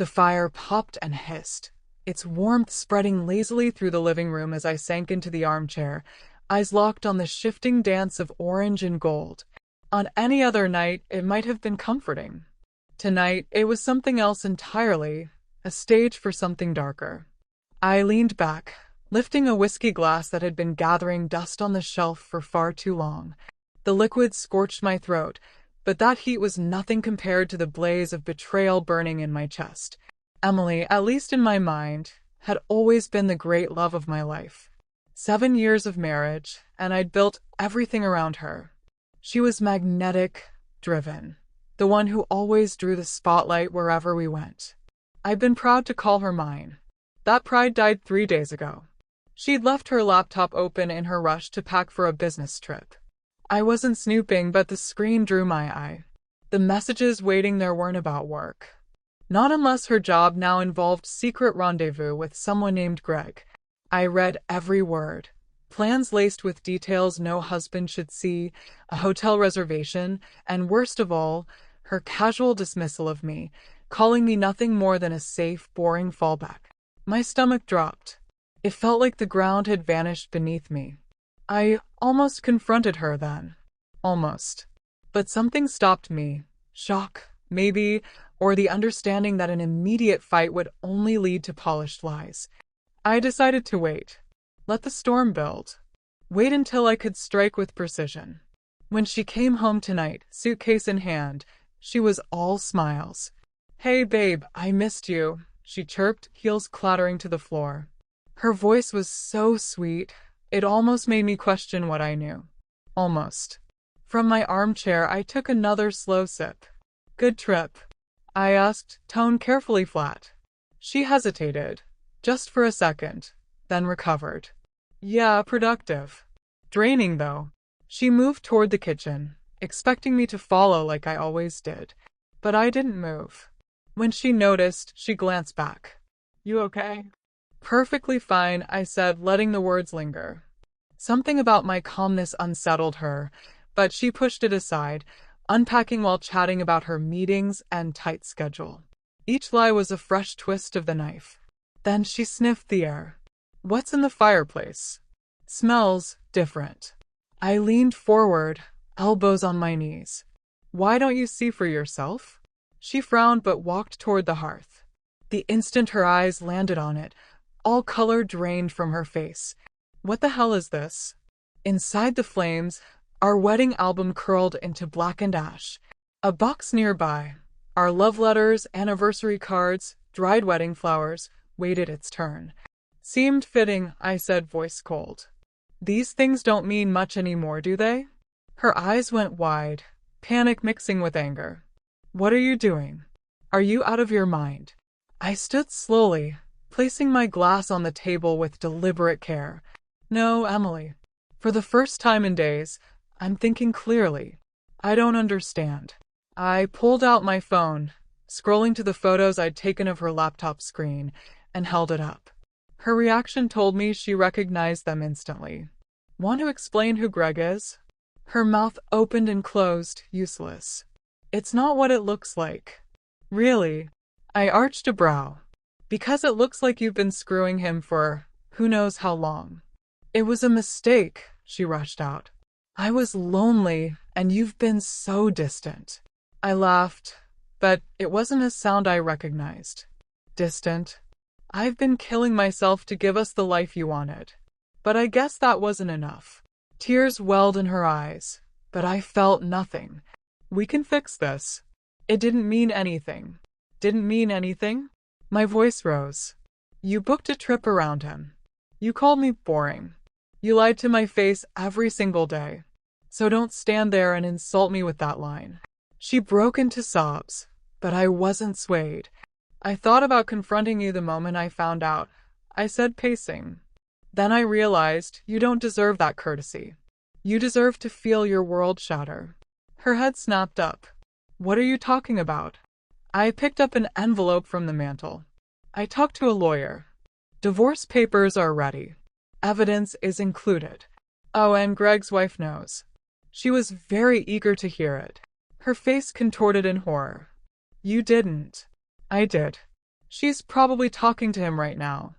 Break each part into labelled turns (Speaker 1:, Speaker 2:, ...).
Speaker 1: The fire popped and hissed, its warmth spreading lazily through the living room as I sank into the armchair, eyes locked on the shifting dance of orange and gold. On any other night, it might have been comforting. Tonight, it was something else entirely, a stage for something darker. I leaned back, lifting a whiskey glass that had been gathering dust on the shelf for far too long. The liquid scorched my throat, but that heat was nothing compared to the blaze of betrayal burning in my chest. Emily, at least in my mind, had always been the great love of my life. 7 years of marriage, and I'd built everything around her. She was magnetic, driven, the one who always drew the spotlight wherever we went. I'd been proud to call her mine. That pride died 3 days ago. She'd left her laptop open in her rush to pack for a business trip. I wasn't snooping, but the screen drew my eye. The messages waiting there weren't about work. Not unless her job now involved secret rendezvous with someone named Greg. I read every word. Plans laced with details no husband should see, a hotel reservation, and worst of all, her casual dismissal of me, calling me nothing more than a safe, boring fallback. My stomach dropped. It felt like the ground had vanished beneath me. I almost confronted her then. Almost. But something stopped me. Shock, maybe, or the understanding that an immediate fight would only lead to polished lies. I decided to wait. Let the storm build. Wait until I could strike with precision. When she came home tonight, suitcase in hand, she was all smiles. "Hey babe, I missed you," she chirped, heels clattering to the floor. Her voice was so sweet, it almost made me question what I knew. Almost. From my armchair, I took another slow sip. "Good trip?" I asked, tone carefully flat. She hesitated, just for a second, then recovered. "Yeah, productive. Draining, though." She moved toward the kitchen, expecting me to follow like I always did. But I didn't move. When she noticed, she glanced back. "You okay?" "Perfectly fine," I said, letting the words linger. Something about my calmness unsettled her, but she pushed it aside, unpacking while chatting about her meetings and tight schedule. Each lie was a fresh twist of the knife. Then she sniffed the air. "What's in the fireplace?" "Smells different." I leaned forward, elbows on my knees. "Why don't you see for yourself?" She frowned but walked toward the hearth. The instant her eyes landed on it, all color drained from her face. "What the hell is this?" Inside the flames, our wedding album curled into blackened ash. A box nearby, our love letters, anniversary cards, dried wedding flowers, waited its turn. "Seemed fitting," I said, voice cold. "These things don't mean much anymore, do they?" Her eyes went wide, panic mixing with anger. "What are you doing? Are you out of your mind?" I stood slowly, placing my glass on the table with deliberate care. "No, Emily. For the first time in days, I'm thinking clearly. I don't understand." I pulled out my phone, scrolling to the photos I'd taken of her laptop screen, and held it up. Her reaction told me she recognized them instantly. "Want to explain who Greg is?" Her mouth opened and closed, useless. "It's not what it looks like." "Really?" I arched a brow. "Because it looks like you've been screwing him for who knows how long." "It was a mistake," she rushed out. "I was lonely, and you've been so distant." I laughed, but it wasn't a sound I recognized. Distant? "I've been killing myself to give us the life you wanted." But I guess that wasn't enough. Tears welled in her eyes, but I felt nothing. "We can fix this." It didn't mean anything. Didn't mean anything? My voice rose. "You booked a trip around him. You called me boring. You lied to my face every single day. So don't stand there and insult me with that line." She broke into sobs, but I wasn't swayed. "I thought about confronting you the moment I found out," I said, pacing. "Then I realized you don't deserve that courtesy. You deserve to feel your world shatter." Her head snapped up. "What are you talking about?" I picked up an envelope from the mantel. "I talked to a lawyer. Divorce papers are ready. Evidence is included. Oh, and Greg's wife knows." She was very eager to hear it. Her face contorted in horror. "You didn't." "I did. She's probably talking to him right now.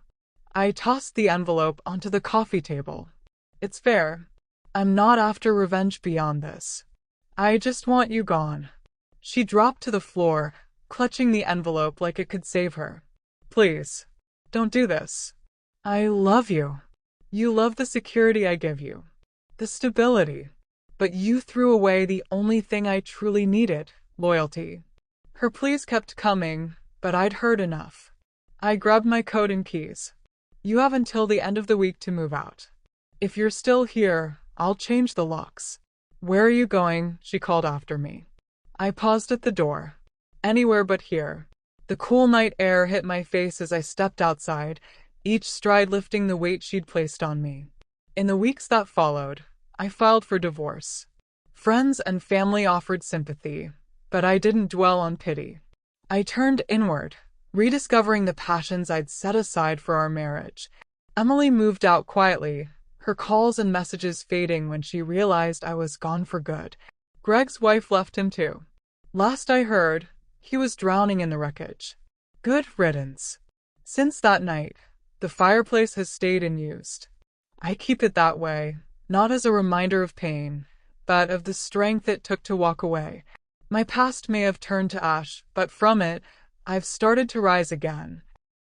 Speaker 1: I tossed the envelope onto the coffee table. It's fair. I'm not after revenge beyond this. I just want you gone. She dropped to the floor, clutching the envelope like it could save her. Please, don't do this. I love you. You love the security I give you, the stability. But you threw away the only thing I truly needed, loyalty. Her pleas kept coming, but I'd heard enough. I grabbed my coat and keys. You have until the end of the week to move out. If you're still here, I'll change the locks. Where are you going? She called after me. I paused at the door. Anywhere but here. The cool night air hit my face as I stepped outside, each stride lifting the weight she'd placed on me. In the weeks that followed, I filed for divorce. Friends and family offered sympathy, but I didn't dwell on pity. I turned inward, rediscovering the passions I'd set aside for our marriage. Emily moved out quietly, her calls and messages fading when she realized I was gone for good. Greg's wife left him too. Last I heard, he was drowning in the wreckage. Good riddance. Since that night, the fireplace has stayed unused. I keep it that way, not as a reminder of pain, but of the strength it took to walk away. My past may have turned to ash, but from it, I've started to rise again.